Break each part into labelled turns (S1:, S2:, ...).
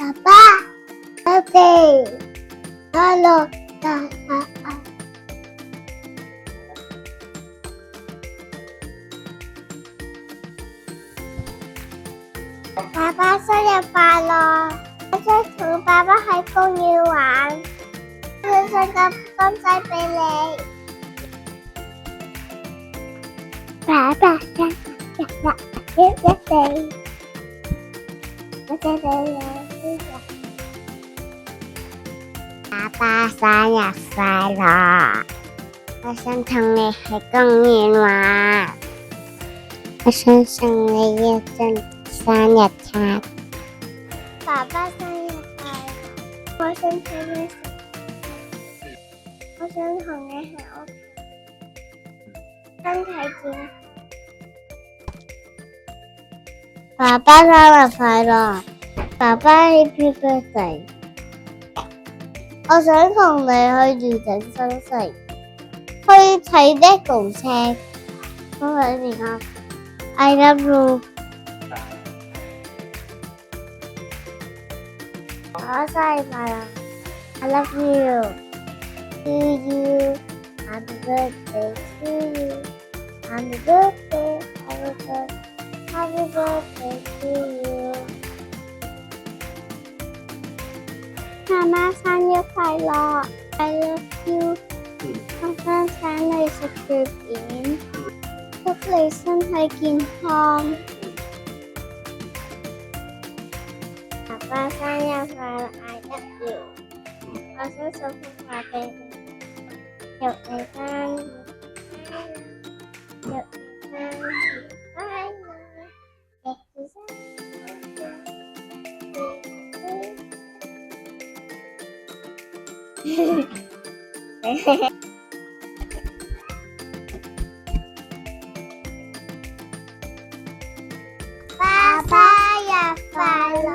S1: 爸爸，我哋快樂大下。爸爸生日快樂！我想同爸爸喺公園玩，我想個公仔俾你。爸爸生日快樂！我俾你。爸爸生日快樂！我想同你喺公園玩，我想送你一張生日卡。爸爸生日快樂！我想請你食，我想同你喺屋企，身體健康。爸爸生日快樂！爸爸 Happy Birthday！ 我想同你去完整新世，去睇 LEGO 車。我想你講 I love you。我生日快樂 I love you to you Happy birthday to you Happy birthday Happy birthday to you。 媽媽生日快樂 I love you。 我想請你食月餅，祝你身體健康。爸爸生日快樂 I love you。 我想送幅畫俾你，祝你生日快樂，祝你生日快樂，祝你生日快樂。爸爸日快樂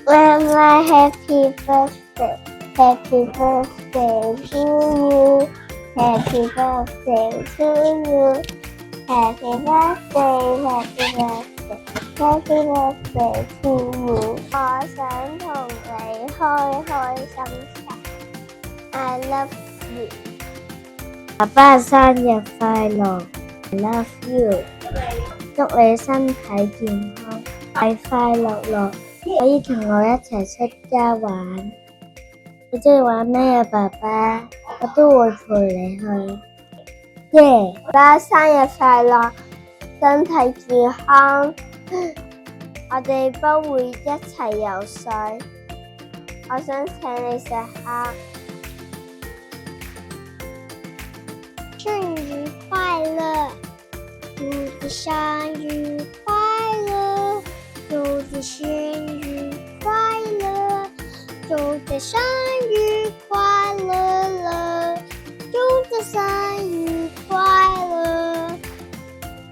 S1: ！Mama, happy birthday, happy birthday to you, happy birthday to you, happy birthday, happy birthday, happy birthday to you。 我想同你開開心心 ，I love you。 爸爸生日快樂 ，I love you。 祝你身體健康，快快樂樂。可以同我一齊出街玩，你中意玩咩啊？爸爸，我都會陪你去。耶！爸爸生日快樂，身體健康。我哋不會一齊游水，我想請你食蝦。生日快樂，祝你生日快樂，祝你生日快樂，祝你生日快樂樂，祝你生日快樂。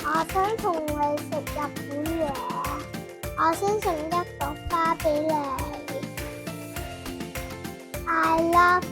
S1: 我想同你食日本嘢，我想送一朵花俾你。I love